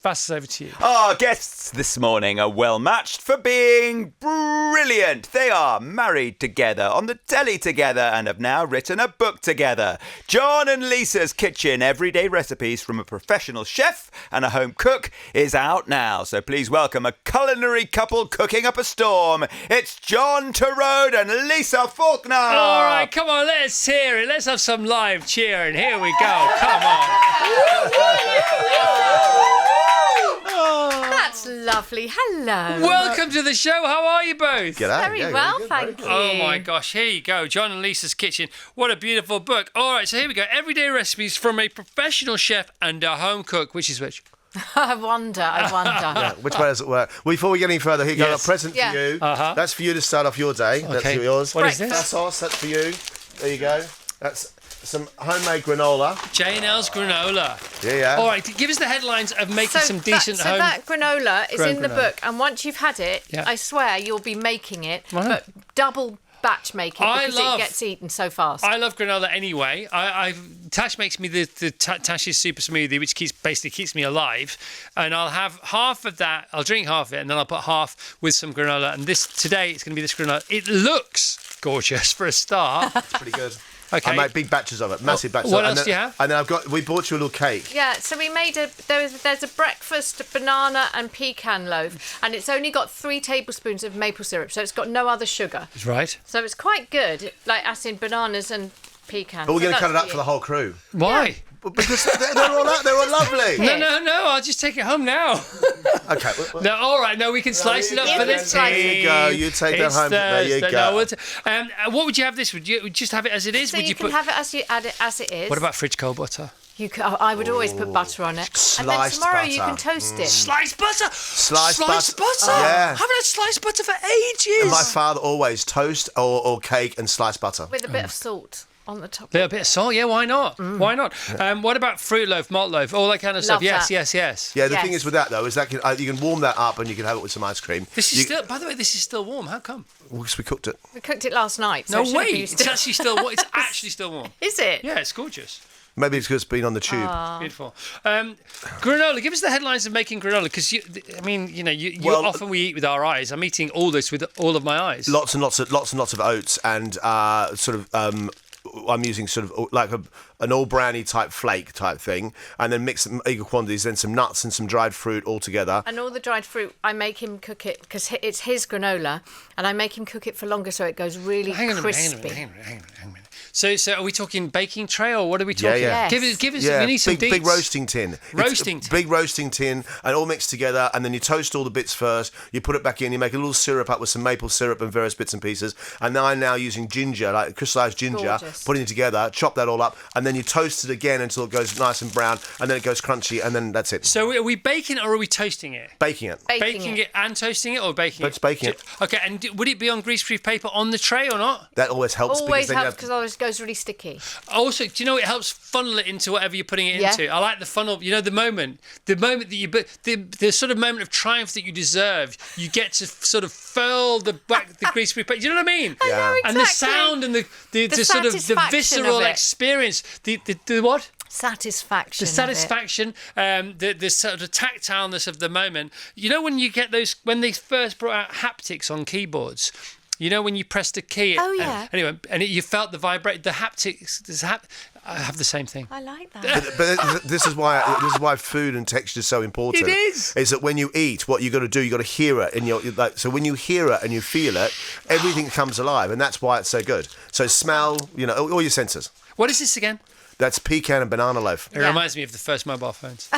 Vassos, over to you. Our guests this morning are well matched for being brilliant. They are married together, on the telly together, and have now written a book together. John and Lisa's Kitchen, everyday recipes from a professional chef and a home cook, is out now. So please welcome a culinary couple cooking up a storm. It's John Torode and Lisa Faulkner. All right, come on, let's hear it. Let's have some live cheering. Here we go. Come on. That's lovely. Hello. Welcome to the show. How are you both? G'day. Very Yeah, well, good, thank you. Oh my gosh, here you go. John and Lisa's Kitchen. What a beautiful book. All right, so here we go. Everyday recipes from a professional chef and a home cook. Which is which? I wonder. Yeah, which way does it work? Well, before we get any further, here you go. A Yes. present Yeah. for you. Uh-huh. That's for you to start off your day. That's Okay. yours. What is this? Vassos, that's for you. There you go. That's some homemade granola. J&L's granola. Yeah. All right, give us the headlines of making some decent so home... that granola is Grown in the granola. book, and once you've had it, Yeah. I swear you'll be making it, Right. but double batch making because it gets eaten so fast. I love granola anyway. Tash makes me the Tash's super smoothie, which basically keeps me alive. And I'll have half of that. I'll drink half of it, and then I'll put half with some granola. And today it's going to be this granola. It looks gorgeous for a start. It's pretty good. Okay. I make big batches of it, massive batches. what of it. else do you have? And then we bought you a little cake. Yeah, so we made there's a breakfast banana and pecan loaf, and it's only got 3 tablespoons of maple syrup, so it's got no other sugar. Right. So it's quite good, like as in bananas and pecans. But we're So going to cut it that's up for the whole crew. Why? Because they're all lovely. No. I'll just take it home now. Okay. No, all right. No, we can slice it up for the can slice it. There you go. You take that It's home. There you Thursday. go. No, what would you have this? Would you just have it as it is? So would you can have it as you add it as it is. What about fridge cold butter? I would always put butter on it. And then Sliced tomorrow you butter. can toast it. Sliced butter. Sliced butter. I Yeah. haven't had sliced butter for ages. And my father always toast or cake and sliced butter. With a bit of salt on the top. Little bit of salt, yeah. Why not? Why not? What about fruit loaf, malt loaf, all that kind of stuff? Love that. Yes. Yeah, the Yes. thing is with that though is that you can warm that up and you can have it with some ice cream. This is still. By the way, this is still warm. How come? Because we cooked it. We cooked it last night. So No it should way. be It's still- actually still. It's actually still warm. Is it? Yeah, it's gorgeous. Maybe it's because it's been on the tube. Beautiful. Granola. Give us the headlines of making granola, because Well, often we eat with our eyes. I'm eating all this with all of my eyes. Lots and lots of oats and I'm using sort of like an all brownie type flake type thing, and then mix them equal quantities, then some nuts and some dried fruit all together. And all the dried fruit, I make him cook it because it's his granola, and I make him cook it for longer so it goes really Hang on a crispy. minute. So are we talking baking tray, or what are we talking? Yeah. Yes. Give us. Yeah, We need some big deets. roasting tin. Roasting tin. Big roasting tin, and all mixed together, and then you toast all the bits first. You put it back in. You make a little syrup up with some maple syrup and various bits and pieces. And then I'm now using ginger, like crystallized ginger, Gorgeous. putting it together. Chop that all up, and then you toast it again until it goes nice and brown, and then it goes crunchy, and then that's it. So are we baking it or are we toasting it? Baking it. Baking it. and toasting it, or baking Let's bake it. Okay, and would it be on grease-proof paper on the tray or not? That always helps. Always because then you helps have- because otherwise it goes really sticky. Also, do you know it helps funnel it into whatever you're putting it Yeah. into? I like the funnel. You know, the moment that you, the sort of moment of triumph that you deserve. You get to sort of furl the grease-free paper. Do you know what I mean? Yeah. know And the exactly. sound and the sort of the satisfaction visceral of it. experience. The what? Satisfaction. The of it. satisfaction, the sort of tactileness of the moment. You know, when you get those, when they first brought out haptics on keyboards. You know, when you pressed a key. Oh, yeah. You felt the vibrate, the haptics. I have the same thing. I like that. But this is why food and texture is so important. It is. Is that when you eat, what you got to do, you got to hear it, and so when you hear it and you feel it, everything comes alive, and that's why it's so good. So smell, all your senses. What is this again? That's pecan and banana loaf. It reminds me of the first mobile phones.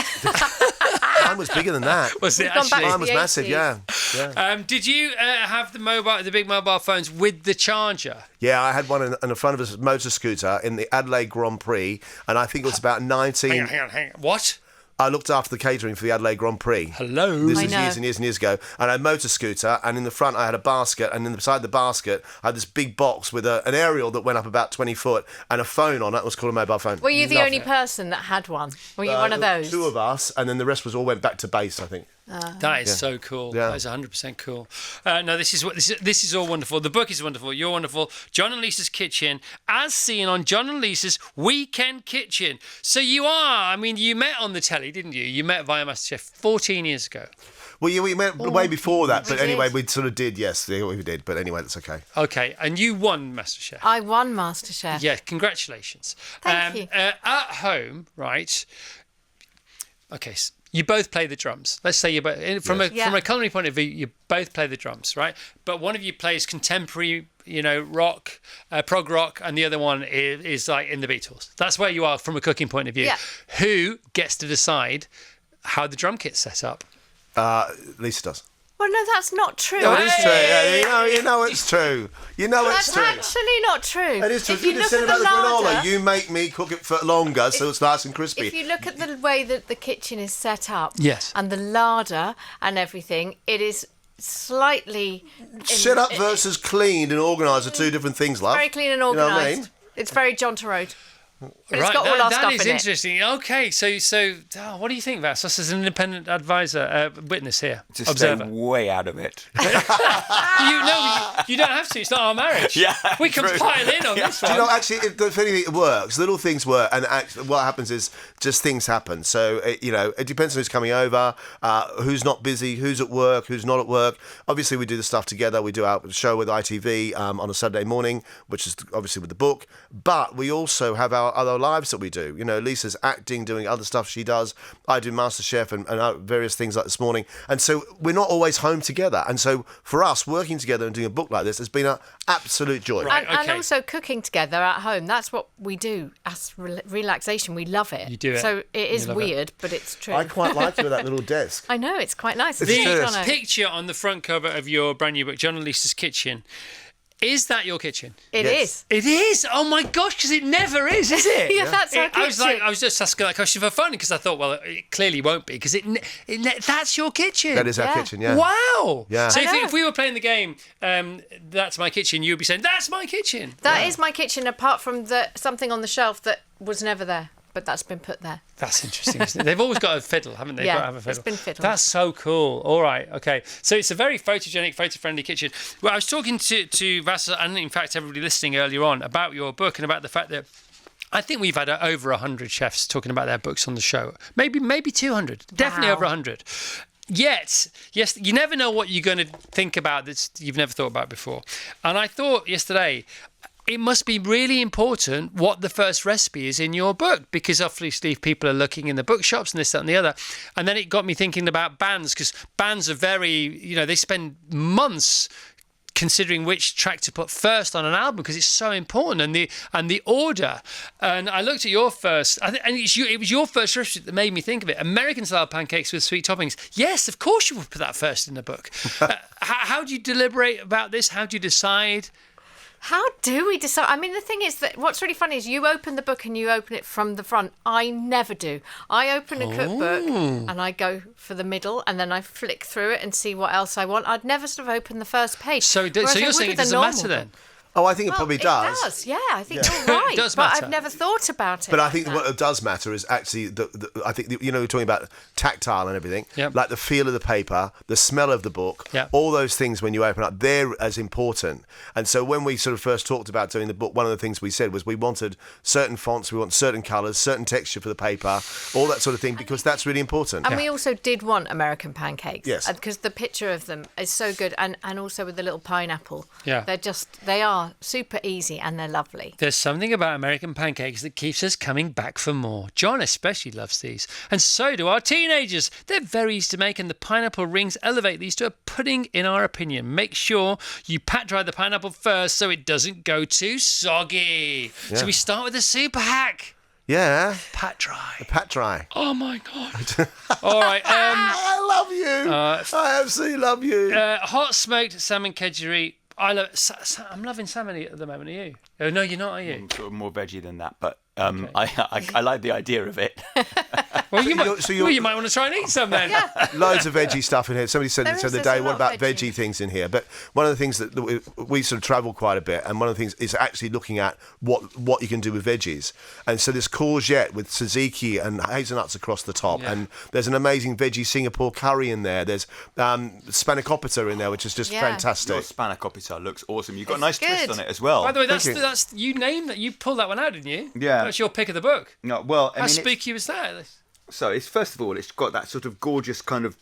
Mine was bigger than that. Was it We've gone back actually? to Mine was the massive. 80s. Yeah. Did you have the big mobile phones with the charger? Yeah, I had one in the front of a motor scooter in the Adelaide Grand Prix, and I think it was about 19. Hang on. What? I looked after the catering for the Adelaide Grand Prix. Hello. This I is know. years and years and years ago. And I had a motor scooter, and in the front I had a basket, and then beside the basket I had this big box with an aerial that went up about 20 foot and a phone on it. It was called a mobile phone. Were you the Love only it. person that had one? Were you one of those? Two of us, and then the rest all went back to base, I think. That is so cool. Yeah. That is 100% cool. No, this is all wonderful. The book is wonderful. You're wonderful. John and Lisa's Kitchen, as seen on John and Lisa's Weekend Kitchen. So you met on the telly. say, didn't you? You met via MasterChef 14 years ago. Well, we met way before that, but We anyway, did. we sort of did, yes, we did. But anyway, that's okay. Okay, and you won MasterChef. I won MasterChef. Yeah, congratulations. Thank you. At home, right? Okay, you both play the drums. Let's say you both, from Yeah. a culinary point of view, you both play the drums, right? But one of you plays contemporary, rock, prog rock, and the other one is like in the Beatles. That's where you are from a cooking point of view. Yeah. Who gets to decide how the drum kit's set up? Lisa does. Well, no, that's not true. No, it is true. Hey! Yeah, you know it's true. You know it's That's true. actually not true. It is true. If you just look said at about the the granola, larder, you make me cook it for longer so it's nice and crispy. if you look at the way that the kitchen is set up, Yes. and the larder and everything, it is slightly Set up versus cleaned and organised are two different things, love. very clean and You know what I organised. mean? It's very John Turode. But it's Right, got all our that stuff is in it. interesting. Okay, so what do you think, Vas? Us as an independent advisor, witness here, Just observer. stay way out of it. You don't have to. It's not our marriage. Yeah, we can true. pile in on this Do one. you know, actually, if anything, it works. Little things work, and actually, what happens is just things happen. So, it depends on who's coming over, who's not busy, who's at work, who's not at work. Obviously, we do the stuff together. We do our show with ITV on a Saturday morning, which is obviously with the book. But we also have our other lives that we do. Lisa's acting, doing other stuff she does. I do MasterChef and various things like this morning. And so we're not always home together. And so for us, working together and doing a book like this has been an absolute joy. Right. And Okay. also cooking together at home. That's what we do as relaxation. We love it. You do it. So it is You love it. weird, but it's true. I quite like it with that little desk. I know, it's quite nice. It's It's true. on it. Picture on the front cover of your brand new book, John and Lisa's Kitchen. Is that your kitchen? It Yes. is. It is. Oh my gosh, because it never is it? Yeah, that's our I was just asking that question for fun because I thought, well, it clearly won't be because that's your kitchen. That is our Yeah. kitchen, yeah. Wow. Yeah. So I know. if we were playing the game, that's my kitchen, you would be saying, that's my kitchen. That is my kitchen, apart from something on the shelf that was never there, but that's been put there. That's interesting, isn't it? They've always got a fiddle, haven't they? Yeah, Got to have a it's fiddle. been fiddled. That's so cool. All right, okay. So it's a very photogenic, photo-friendly kitchen. Well, I was talking to Vasa and, in fact, everybody listening earlier on about your book and about the fact that I think we've had over 100 chefs talking about their books on the show. Maybe 200. Definitely Wow. over 100. Yet, yes, you never know what you're going to think about that you've never thought about before. And I thought yesterday, it must be really important what the first recipe is in your book, because obviously people are looking in the bookshops and this, that, and the other. And then it got me thinking about bands, because bands are very, they spend months considering which track to put first on an album because it's so important, and the order. And I looked at your first, and it was your first recipe that made me think of it. American style pancakes with sweet toppings. Yes, of course you would put that first in the book. How do you deliberate about this? How do you decide? How do we decide? I mean, the thing is that what's really funny is you open the book and you open it from the front. I never do. I open a cookbook and I go for the middle and then I flick through it and see what else I want. I'd never sort of open the first page. So Whereas I you're would saying it with a doesn't normal matter then? book. Oh, I think it Well, probably it does. does. Yeah, I think you're right. It does but matter. I've never thought about it. But I like think that. what does matter is actually I think we're talking about tactile and everything, Yep. like the feel of the paper, the smell of the book, Yep. all those things when you open up, they're as important. And so when we sort of first talked about doing the book, one of the things we said was we wanted certain fonts, we want certain colours, certain texture for the paper, all that sort of thing, because that's really important. And we also did want American pancakes. Yes. Because the picture of them is so good. And also with the little pineapple. Yeah. They are super easy and they're lovely. There's something about American pancakes that keeps us coming back for more. John especially loves these, and so do our teenagers. They're very easy to make, and the pineapple rings elevate these to a pudding, in our opinion. Make sure you pat dry the pineapple first so it doesn't go too soggy. So we start with a super hack. Yeah, Pat dry. pat dry. Oh my God. All right. I love you. I absolutely love you. Hot smoked salmon kedgeree. I'm loving salmon at the moment. Are you? Oh, no, you're not, are you? I'm sort of more veggie than that, but I like the idea of it. Well, you you're- might want to try and eat some then. Loads of veggie stuff in here. Somebody said There the is, other there's day, a what lot of about veggie. veggie things in here? But one of the things that we sort of travel quite a bit, and one of the things is actually looking at what you can do with veggies. And so there's courgette with tzatziki and hazelnuts across the top, Yeah. and there's an amazing veggie Singapore curry in there. There's spanakopita in there, which is just Yeah. Your fantastic. spanakopita looks awesome. You've got a It's nice twist good. on it as well. By the way, Thank you. you named that. You pulled that one out, didn't you? Yeah. That's your pick of the book. No, well, I How mean, spooky was that? So it's first of all, it's got that sort of gorgeous kind of,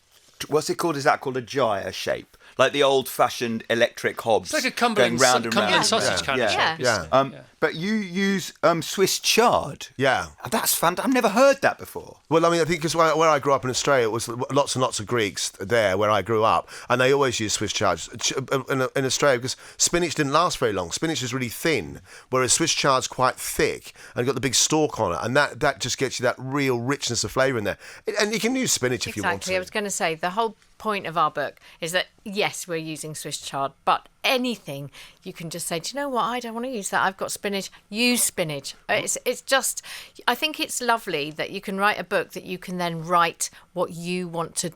what's it called? Is that called a gyre shape? Like the old-fashioned electric hobs. It's like a Cumberland, going round and round. Cumberland sausage kind of Yeah. shape. Yeah. But you use Swiss chard. Yeah. That's fun. I've never heard that before. Well, I mean, I think because where I grew up in Australia, it was lots and lots of Greeks there where I grew up, and they always used Swiss chard in Australia because spinach didn't last very long. Spinach is really thin, whereas Swiss chard's quite thick and got the big stalk on it, and that just gets you that real richness of flavour in there. And you can use spinach if you want Exactly. to. I was going to say the whole point of our book is that yes, we're using Swiss chard, but anything you can just say, do you know what? I don't want to use that. I've got spinach. Use spinach. It's just. I think it's lovely that you can write a book that you can then write what you want to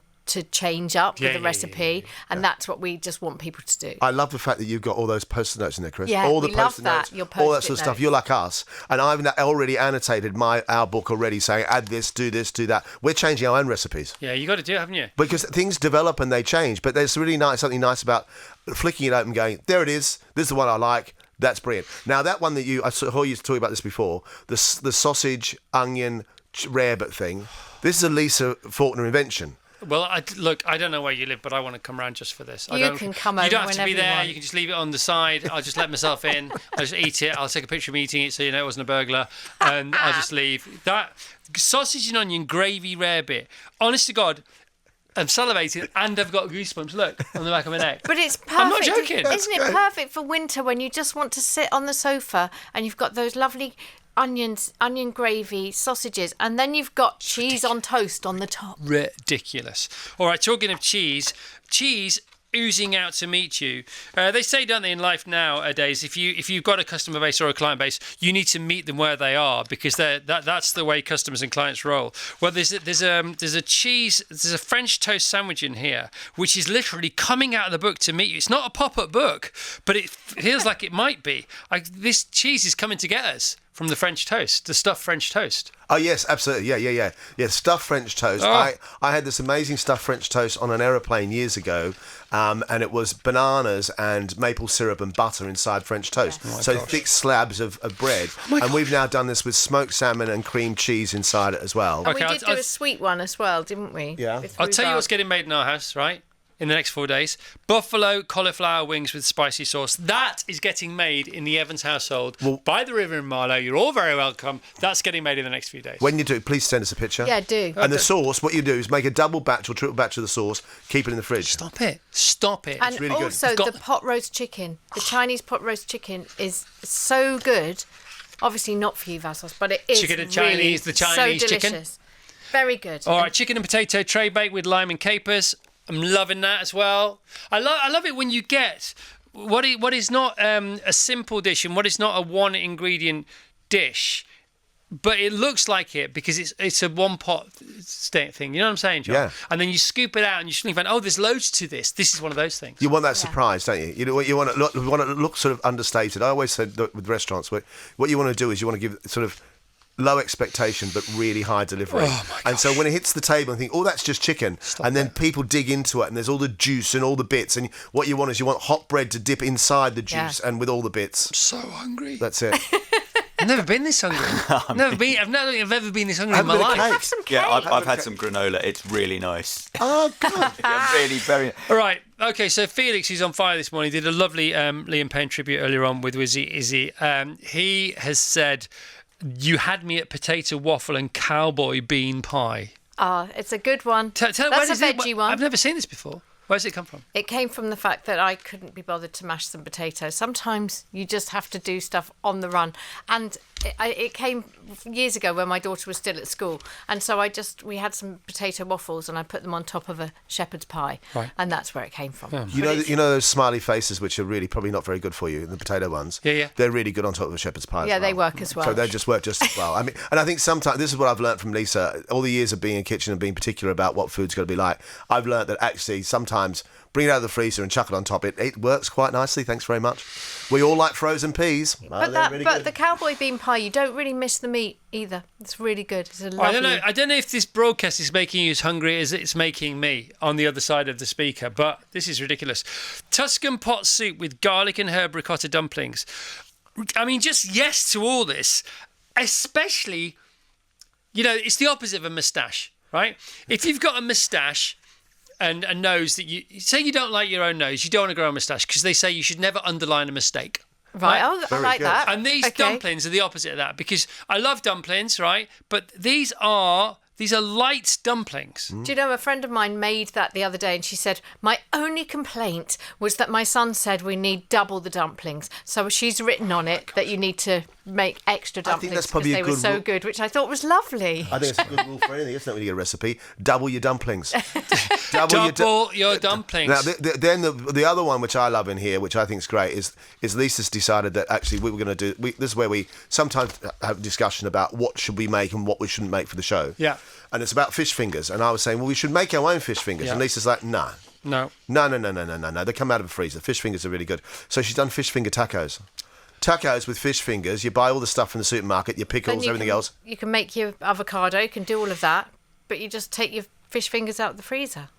change up with the recipe, and that's what we just want people to do. I love the fact that you've got all those post-it notes in there, Chris. Yeah, all the we love post-it that, notes, your all that post-it sort of stuff. notes. You're like us, and I've already annotated our book already, saying add this, do that. We're changing our own recipes Yeah, you got to do it, haven't you? because things develop and they change. But there's really something nice about flicking it open, and going, there it is. This is the one I like. That's brilliant. Now that one that I saw you talking about this before, the sausage, onion, rarebit thing. This is a Lisa Faulkner invention. Well, look, I don't know where you live, but I want to come round just for this. You can come over You don't have to whenever be you there. want. You can just leave it on the side. I'll just let myself in. I'll just eat it. I'll take a picture of me eating it so you know it wasn't a burglar. And I'll just leave. That sausage and onion gravy rarebit. Honest to God, I'm salivating and I've got goosebumps. Look, on the back of my neck. But it's perfect. I'm not joking. Isn't it perfect for winter when you just want to sit on the sofa and you've got those lovely onion gravy, sausages, and then you've got cheese on toast on the top. Ridiculous. All right, talking of cheese oozing out to meet you. They say, don't they, in life nowadays, if you've got a customer base or a client base, you need to meet them where they are because that's the way customers and clients roll. Well, there's a French toast sandwich in here, which is literally coming out of the book to meet you. It's not a pop-up book, but it feels like it might be. This cheese is coming to get us from the French toast, the stuffed French toast. Oh yes, absolutely. Yeah. Stuffed French toast. Oh. I had this amazing stuffed French toast on an aeroplane years ago, and it was bananas and maple syrup and butter inside French toast. So thick slabs of bread. And we've now done this with smoked salmon and cream cheese inside it as well. And Okay, we did do a sweet one as well, didn't we? Yeah. With I'll tell you rhubarb. what's getting made in our house, right? In the next 4 days. Buffalo cauliflower wings with spicy sauce. That is getting made in the Evans household by the river in Marlow. You're all very welcome. That's getting made in the next few days. When you do, please send us a picture. Yeah, do. And the sauce, what you do is make a double batch or triple batch of the sauce, keep it in the fridge. Stop it. Stop it. And really good. also It's got- the pot roast chicken. The Chinese pot roast chicken is so good. Obviously not for you, Vassos, but it is Chicken and really Chinese, the Chinese so chicken. delicious. Very good. All right, chicken and potato tray baked with lime and capers. I'm loving that as well. I love it when you get what is not a simple dish and what is not a one ingredient dish, but it looks like it because it's a one pot thing. You know what I'm saying, John? Yeah. And then you scoop it out and you suddenly find, oh, there's loads to this. This is one of those things. You want that surprise, don't you? You want to look sort of understated. I always said that with restaurants, what you want to do is you want to give sort of low expectation but really high delivery. Oh, my and so when it hits the table and think, oh, that's just chicken, and then people dig into it and there's all the juice and all the bits, and what you want is you want hot bread to dip inside the juice and with all the bits. So hungry. That's it. I've never been this hungry. I've never been this hungry in my Have a bit of life. cake. Have some cake. Yeah, I've had some granola. It's really nice. Oh, good. Yeah, really, very. All right. Okay, so Felix, who's on fire this morning, did a lovely Liam Payne tribute earlier on with Izzy. He has said, you had me at potato waffle and cowboy bean pie. It's a good one. That's a veggie one. I've never seen this before. Where's it come from? It came from the fact that I couldn't be bothered to mash some potatoes. Sometimes you just have to do stuff on the run. And it came years ago when my daughter was still at school. And so we had some potato waffles and I put them on top of a shepherd's pie. Right. And that's where it came from. Yeah. You know those smiley faces which are really probably not very good for you, the potato ones? Yeah. They're really good on top of a shepherd's pie. Yeah, as they well. work as well. So they just work just as well. I mean, and I think sometimes this is what I've learned from Lisa. All the years of being in a kitchen and being particular about what food's going to be like, I've learned that actually sometimes bring it out of the freezer and chuck it on top. It works quite nicely. Thanks very much. We all like frozen peas. But the cowboy bean pie, you don't really miss the meat either. It's really good. It's a lovely... I don't know if this broadcast is making you as hungry as it's making me on the other side of the speaker, but this is ridiculous. Tuscan pot soup with garlic and herb ricotta dumplings. I mean, just yes to all this, especially it's the opposite of a moustache, right? If you've got a moustache and a nose that you say you don't like your own nose, you don't want to grow a moustache because they say you should never underline a mistake. Right, oh, I like good. that. And these dumplings are the opposite of that because I love dumplings, right? But these are light dumplings. Do you know, a friend of mine made that the other day and she said, my only complaint was that my son said we need double the dumplings. So she's written on it that you need to make extra I think dumplings that's because probably a they were good so rule. good, which I thought was lovely. I think it's a good rule for anything, isn't it, when you get a recipe? Double your dumplings. double Your dumplings. Now, then the other one, which I love in here, which I think is great, is Lisa's decided that actually we were going to do. This is where we sometimes have a discussion about what should we make and what we shouldn't make for the show. Yeah. And it's about fish fingers, and I was saying, well, we should make our own fish fingers. Yeah. And Lisa's like, no. No. No. They come out of a freezer. Fish fingers are really good. So she's done fish finger tacos. Tacos with fish fingers. You buy all the stuff from the supermarket, your Then pickles, you everything can- else. You can make your avocado, you can do all of that, but you just take your fish fingers out of the freezer.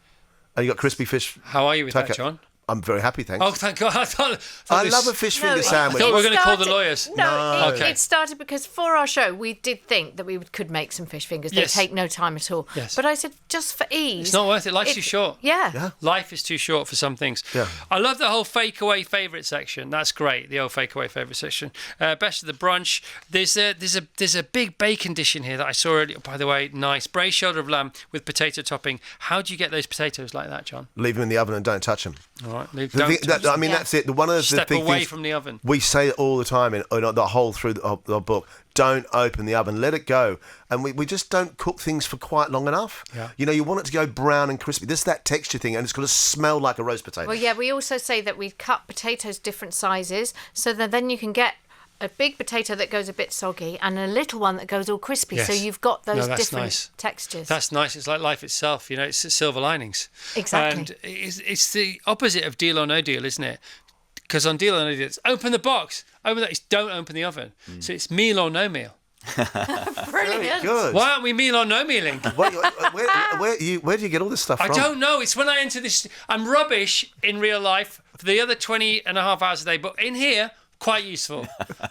And you got crispy fish. How are you with taco. that, John? I'm very happy, thanks. Oh, thank God. I I love a fish finger sandwich. thought we were it gonna call the started- lawyers. No, Okay. it started because for our show we did think that we could make some fish fingers. They Yes. take no time at all. Yes. But I said just for ease. It's not worth it. Life's too short. Yeah. Life is too short for some things. Yeah. I love the whole fake away favourite section. That's great. The old fake away favourite section. Best of the brunch. There's a big bacon dish in here that I saw earlier. By the way, nice braised shoulder of lamb with potato topping. How do you get those potatoes like that, John? Leave them in the oven and don't touch them. All right. Yeah. That's it. One of the Step things away from the oven. we say it all the time in the whole through the book. Don't open the oven. Let it go. And we just don't cook things for quite long enough. Yeah. You want it to go brown and crispy. This is that texture thing, and it's got to smell like a roast potato. Well, yeah, we also say that we cut potatoes different sizes so that then you can get a big potato that goes a bit soggy and a little one that goes all crispy. So Yes. you've got those No, that's different nice. textures. That's nice. It's like life itself. It's silver linings. Exactly. And it's the opposite of Deal or No Deal, isn't it? Because on Deal or No Deal, it's open the box. Don't open the oven. So it's meal or no meal. Brilliant. Good. Why aren't we meal or no mealing? Where do you get all this stuff I from? don't know. It's when I enter this. I'm rubbish in real life for the other 20 and a half hours a day, but in here, quite useful.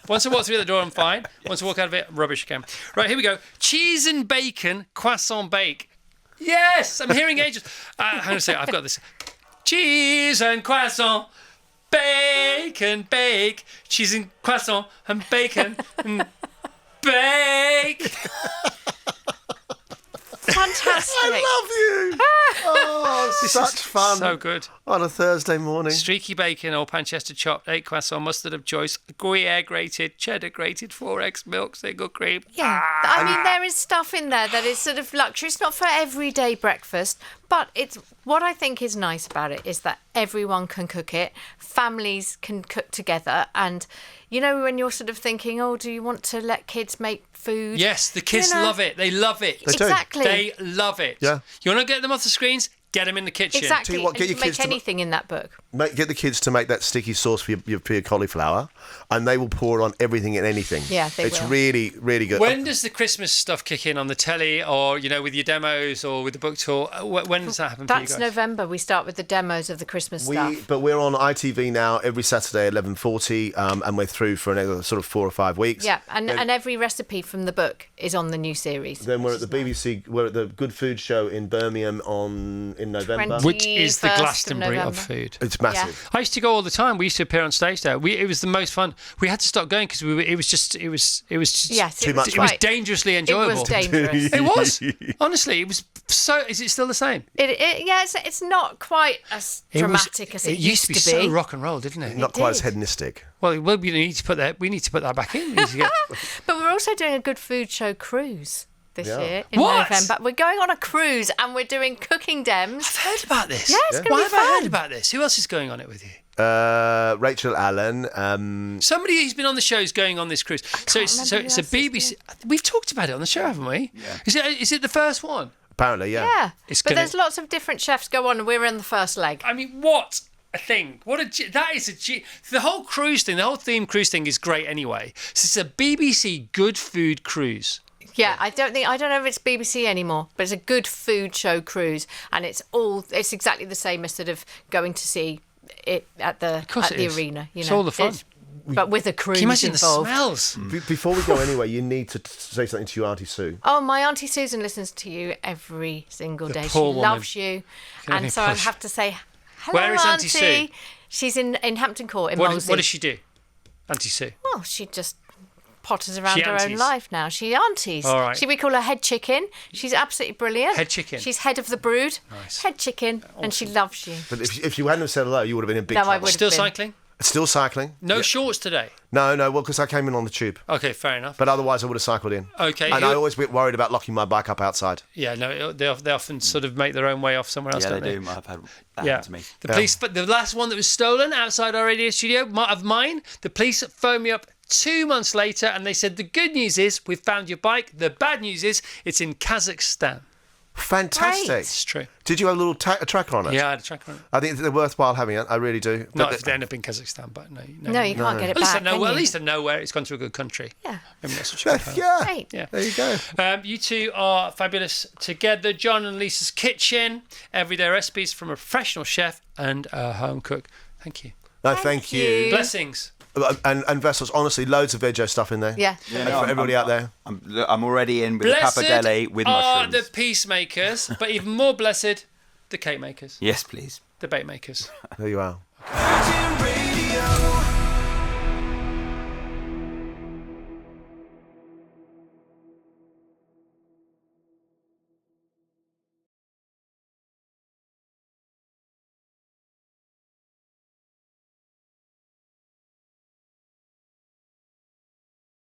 Once I walk through the door, I'm fine. Once I walk out of it, rubbish again. Right, here we go. Cheese and bacon croissant bake. Yes, I'm hearing angels. Hang on a second, I've got this. Cheese and croissant, bacon, bake. Cheese and croissant and bacon and bake. Fantastic. I love you. Oh, such fun. So good. On a Thursday morning. Streaky bacon, old Panchester chopped, 8 croissant, mustard of choice, Gruyere grated, cheddar grated, 4 eggs, milk, single cream. Yeah, I mean, there is stuff in there that is sort of luxury. It's not for everyday breakfast, but it's what I think is nice about it is that everyone can cook it, families can cook together, and when you're sort of thinking, oh, do you want to let kids make food? Yes, the kids love it. They love it. do. Exactly. They love it. Yeah. You want to get them off the screens? Get them in the kitchen. Exactly. Tell you what, And get you your can kids make to anything in that book. Get the kids to make that sticky sauce for your cauliflower, and they will pour it on everything and anything. Yeah, they It's will. really, really good. When does the Christmas stuff kick in on the telly or, with your demos or with the book tour? When does that happen for you That's guys? November. We start with the demos of the Christmas stuff. But we're on ITV now every Saturday at 11:40, and we're through for another sort of 4 or 5 weeks. Yeah, and every recipe from the book is on the new series. Then we're at the BBC. We're at the Good Food Show in Birmingham in November. Which is the 21st of Glastonbury of November. food. It's massive. I used to go all the time. We used to appear on stage there. It was the most fun. We had to stop going because it was just Yes, Too it much was it was quite- dangerously It enjoyable. was dangerous. It was. Honestly, it was so. Is it still the same? It's not quite as dramatic as it used to be. So rock and roll, didn't it? Not quite as did. hedonistic. Well, we need to put that. We need to put that back in. We need to get, But we're also doing a good food show cruise this Yeah. year in What? November. We're going on a cruise and we're doing cooking dems. I've heard about this. Yeah, it's gonna Why be have I heard fun. about this? Who else is going on it with you? Rachel Allen. Somebody who's been on the show is going on this cruise. So it's remember who it's a else is BBC. We've talked about it on the show, haven't we? Yeah. Is it the first one? Apparently, yeah. Yeah, It's but gonna- there's lots of different chefs go on and we're in the first leg. I mean, what a thing! That is the whole cruise thing. The whole theme cruise thing is great anyway. So it's a BBC good food cruise. Yeah, I don't know if it's BBC anymore, but it's a good food show cruise, and it's exactly the same as sort of going to see it at the course it is. arena. It's all the fun. It's but with a cruise Can you imagine involved. the smells? Before we go anywhere, you need to say something to your Auntie Sue. Oh, my Auntie Susan listens to you every single day. She poor woman. loves you. Can And I so I push? have to say, hello, Where is Auntie Sue? She's in Hampton Court in What Molesey. does she do, Auntie Sue? Well, she just potters around She her own aunties. life now. She aunties. All right. We call her Head Chicken. She's absolutely brilliant. Head Chicken. She's head of the brood. Nice. Head Chicken, and she loves you. But if you hadn't have said hello, you would have been in big No, I trouble. would- Still been. cycling? Still cycling? No shorts today. No, well, because I came in on the tube. Okay, fair enough. But otherwise, I would have cycled in. Okay, And you- I always get worried about locking my bike up outside. Yeah, no, they often sort of make their own way off somewhere else, Yeah, don't they they? do. I've had that Yeah. happen to me. The police, but the last one that was stolen outside our radio studio of mine, the police phoned me up 2 months later and they said the good news is we've found your bike. The bad news is it's in Kazakhstan. Fantastic. Great. It's true. Did you have a little a tracker on it? Yeah, I had a tracker on it. I think they're worthwhile having it. I really do. Not But if they end up in Kazakhstan, but no. No, you can't get it At least, back. I know, can well, at you? least I know where it's gone to a good country. Yeah. Maybe not such a good time. yeah. Great. Yeah. There you go. You two are fabulous together. John and Lisa's Kitchen, everyday recipes from a professional chef and a home cook. Thank you. No, thank you. Blessings. And Vessels, honestly, loads of veggie stuff in there. Yeah. Yeah, And no, for everybody out there. I'm already in with Blessed the pappardelle with are mushrooms. the peacemakers, but even more blessed, the cake makers, Yes, please. the bait makers. There you are. Virgin